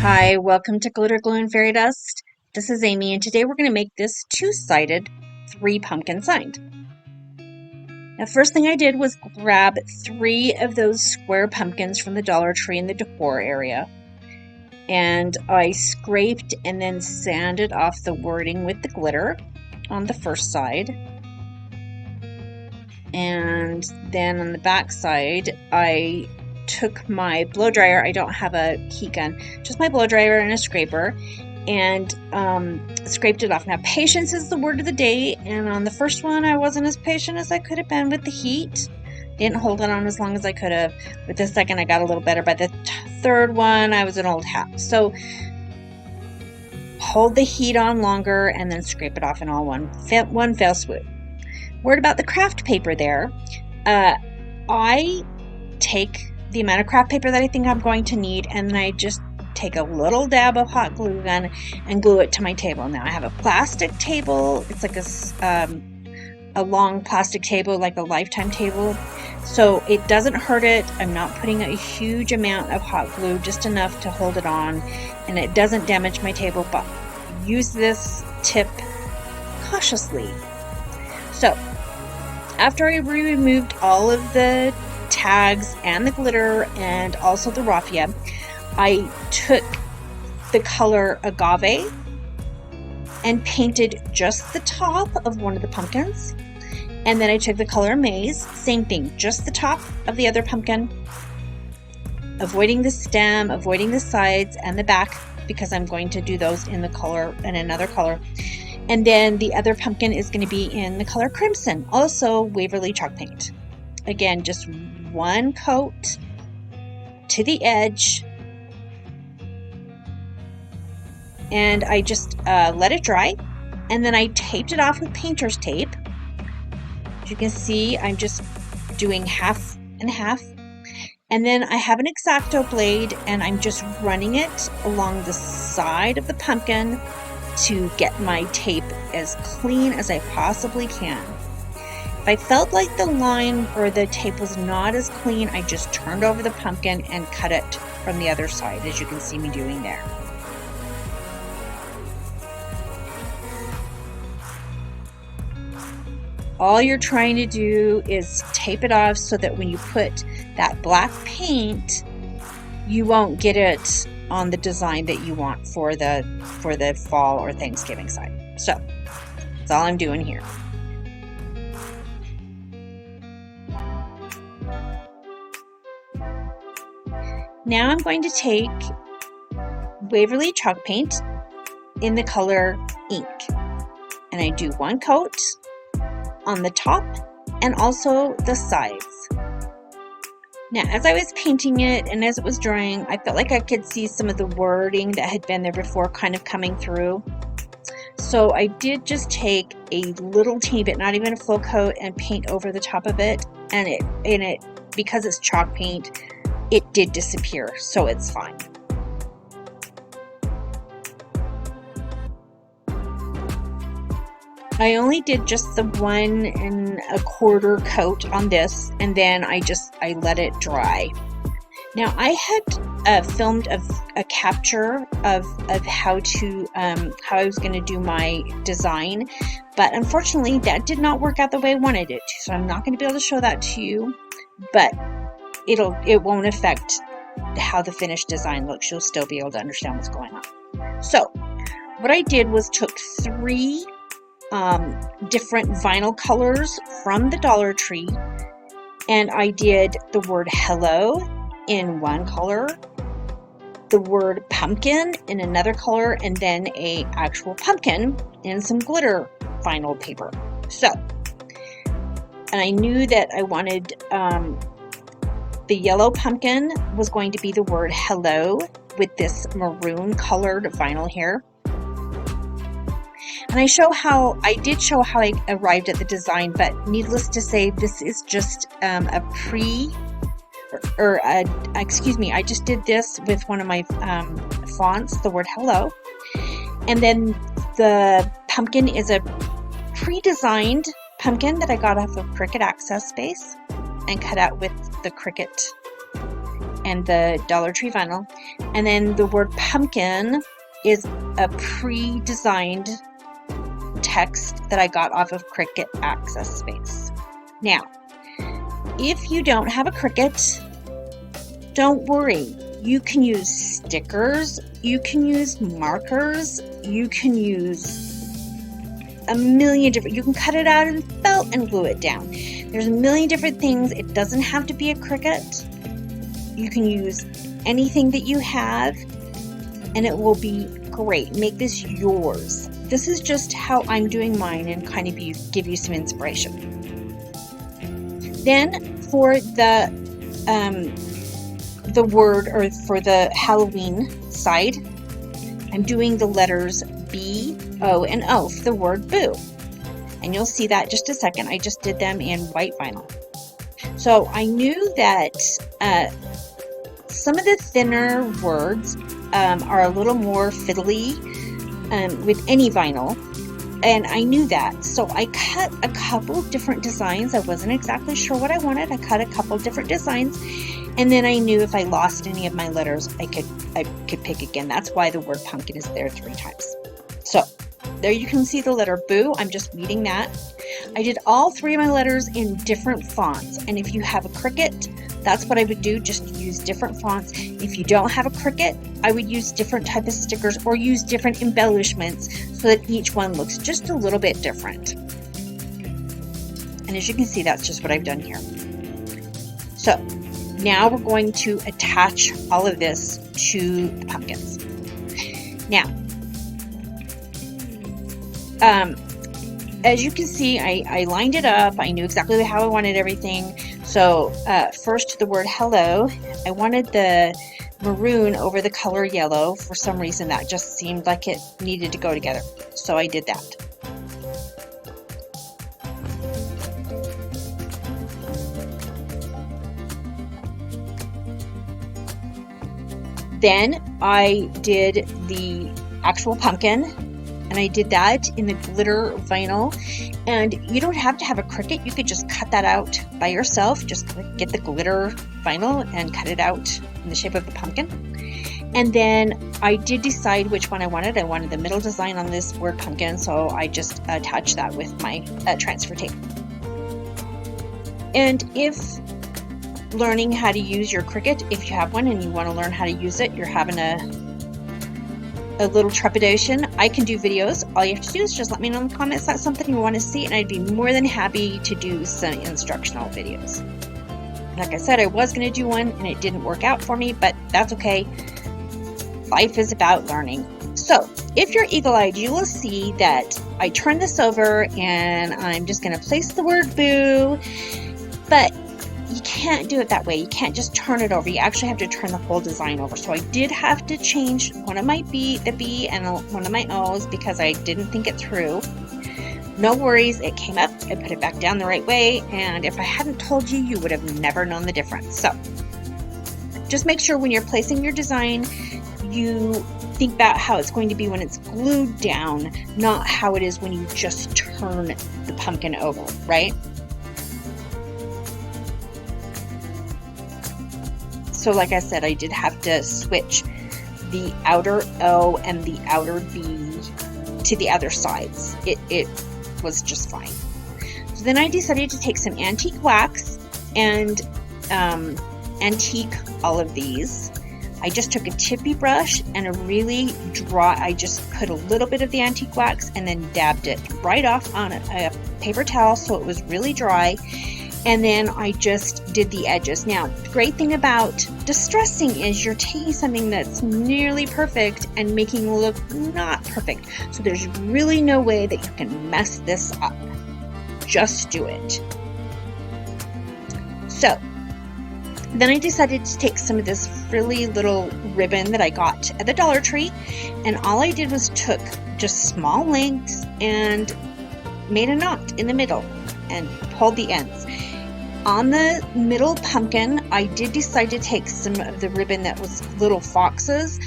Hi, welcome to Glitter Glue and Fairy Dust. This is Amy, and today we're going to make this two-sided 3-pumpkin sign. The first thing I did was grab 3 of those square pumpkins from the Dollar Tree in the decor area, and I scraped and then sanded off the wording with the glitter on the first side. And then on the back side, I took my blow dryer. I don't have a heat gun, just my blow dryer and a scraper, and scraped it off. Now, patience is the word of the day, and on the first one I wasn't as patient as I could have been with the heat. Didn't hold it on as long as I could have. With the second I got a little better. By the third one I was an old hat. So hold the heat on longer and then scrape it off in all one fell swoop. Word about the craft paper there. I take the amount of craft paper that I think I'm going to need, and then I just take a little dab of hot glue gun and glue it to my table. Now I have a plastic table. It's like a long plastic table, like a lifetime table, so it doesn't hurt it. I'm not putting a huge amount of hot glue, just enough to hold it on, and it doesn't damage my table, but use this tip cautiously. So after I removed all of the tags and the glitter and also the raffia, I took the color Agave and painted just the top of one of the pumpkins. And then I took the color Maize, same thing, just the top of the other pumpkin, avoiding the stem, avoiding the sides and the back, because I'm going to do those in another color. And then the other pumpkin is going to be in the color Crimson, also Waverly chalk paint. Again, just one coat to the edge, and I just let it dry, and then I taped it off with painter's tape. As you can see, I'm just doing half and half, and then I have an X-Acto blade, and I'm just running it along the side of the pumpkin to get my tape as clean as I possibly can. If I felt like the line or the tape was not as clean, I just turned over the pumpkin and cut it from the other side, as you can see me doing there. All you're trying to do is tape it off so that when you put that black paint, you won't get it on the design that you want for the fall or Thanksgiving side. So that's all I'm doing here. Now I'm going to take Waverly chalk paint in the color Ink, and I do one coat on the top and also the sides. Now, as I was painting it and as it was drying, I felt like I could see some of the wording that had been there before kind of coming through. So I did just take a little teeny bit, not even a full coat, and paint over the top of it. And it because it's chalk paint, it did disappear, so it's fine. I only did just the 1 1/4 coat on this, and then I let it dry. Now I had filmed a capture of how I was going to do my design, but unfortunately that did not work out the way I wanted it to, so I'm not going to be able to show that to you, but it won't affect how the finished design looks. You'll still be able to understand what's going on. So what I did was took 3 different vinyl colors from the Dollar Tree, and I did the word hello in one color, the word pumpkin in another color, and then a actual pumpkin in some glitter vinyl paper. So, and I knew that I wanted the yellow pumpkin was going to be the word hello with this maroon colored vinyl here. And I did show how I arrived at the design, but needless to say, this is just I just did this with one of my fonts, the word hello. And then the pumpkin is a pre-designed pumpkin that I got off of Cricut Access Space and cut out with the Cricut and the Dollar Tree vinyl. And then the word pumpkin is a pre-designed text that I got off of Cricut Access Space. Now, if you don't have a Cricut, don't worry. You can use stickers, you can use markers, you can use a million different, you can cut it out in felt and glue it down. There's a million different things. It doesn't have to be a Cricut. You can use anything that you have and it will be great. Make this yours. This is just how I'm doing mine and kind of give you some inspiration. Then for the word, or for the Halloween side, I'm doing the letters B, O, and O for the word boo. And you'll see that in just a second. I just did them in white vinyl. So I knew that some of the thinner words are a little more fiddly with any vinyl. And I knew that. So I cut a couple different designs. I wasn't exactly sure what I wanted. I cut a couple different designs. And then I knew if I lost any of my letters, I could pick again. That's why the word pumpkin is there 3 times. So there you can see the letter boo. I'm just weeding that. I did all 3 of my letters in different fonts. And if you have a Cricut, that's what I would do. Just use different fonts. If you don't have a Cricut, I would use different type of stickers or use different embellishments so that each one looks just a little bit different. And as you can see, that's just what I've done here. So now we're going to attach all of this to the pumpkins. Now, as you can see, I lined it up. I knew exactly how I wanted everything. So first, the word hello. I wanted the maroon over the color yellow. For some reason, that just seemed like it needed to go together. So I did that. Then I did the actual pumpkin, and I did that in the glitter vinyl. And you don't have to have a Cricut. You could just cut that out by yourself. Just get the glitter vinyl and cut it out in the shape of a pumpkin. And then I did decide which one I wanted. I wanted the middle design on this word pumpkin, so I just attached that with my transfer tape. And if learning how to use your Cricut, if you have one and you want to learn how to use it, you're having a little trepidation, I can do videos. All you have to do is just let me know in the comments that's something you want to see, and I'd be more than happy to do some instructional videos. Like I said, I was going to do one and it didn't work out for me, but that's okay. Life is about learning. So if you're eagle-eyed, you will see that I turned this over and I'm just going to place the word boo, but you can't do it that way. You can't just turn it over. You actually have to turn the whole design over. So I did have to change one of my the B and one of my O's because I didn't think it through. No worries, it came up. I put it back down the right way, and if I hadn't told you, you would have never known the difference. So just make sure when you're placing your design, you think about how it's going to be when it's glued down, not how it is when you just turn the pumpkin over, right? So like I said, I did have to switch the outer O and the outer B to the other sides. It was just fine. So then I decided to take some antique wax and antique all of these. I just took a tippy brush and a really dry, I just put a little bit of the antique wax and then dabbed it right off on a paper towel so it was really dry. And then I just did the edges. Now, the great thing about distressing is you're taking something that's nearly perfect and making it look not perfect. So there's really no way that you can mess this up. Just do it. So then I decided to take some of this frilly little ribbon that I got at the Dollar Tree, and all I did was took just small lengths and made a knot in the middle and pulled the ends. On the middle pumpkin, I did decide to take some of the ribbon that was little foxes.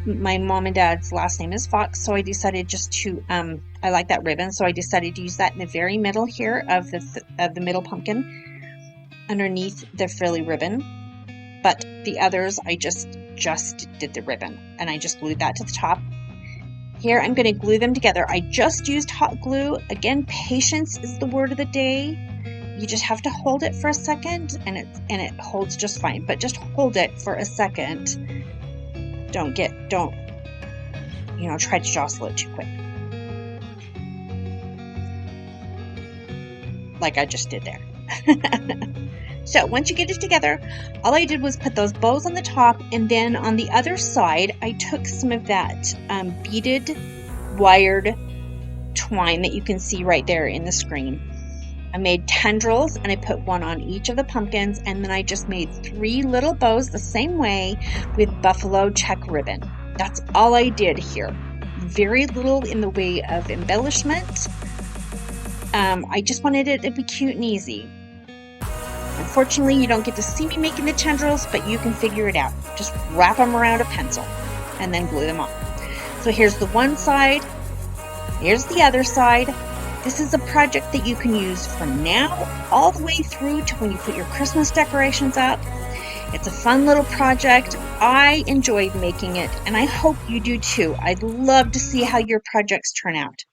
My mom and dad's last name is Fox, so I decided just to, I like that ribbon, so I decided to use that in the very middle here of the middle pumpkin, underneath the frilly ribbon. but the others I just did the ribbon, and I just glued that to the top. Here I'm going to glue them together. I just used hot glue. Again, patience is the word of the day. You just have to hold it for a second, and it holds just fine. But just hold it for a second. Don't try to jostle it too quick, like I just did there. So once you get it together, all I did was put those bows on the top, and then on the other side, I took some of that beaded wired twine that you can see right there in the screen. I made tendrils, and I put one on each of the pumpkins, and then I just made 3 little bows the same way with buffalo check ribbon. That's all I did here. Very little in the way of embellishment. I just wanted it to be cute and easy. Unfortunately, you don't get to see me making the tendrils, but you can figure it out. Just wrap them around a pencil and then glue them on. So here's the one side, here's the other side. This is a project that you can use from now all the way through to when you put your Christmas decorations up. It's a fun little project. I enjoyed making it, and I hope you do too. I'd love to see how your projects turn out.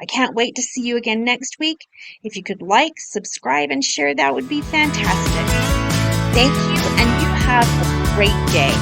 I can't wait to see you again next week. If you could like, subscribe, and share, that would be fantastic. Thank you, and you have a great day.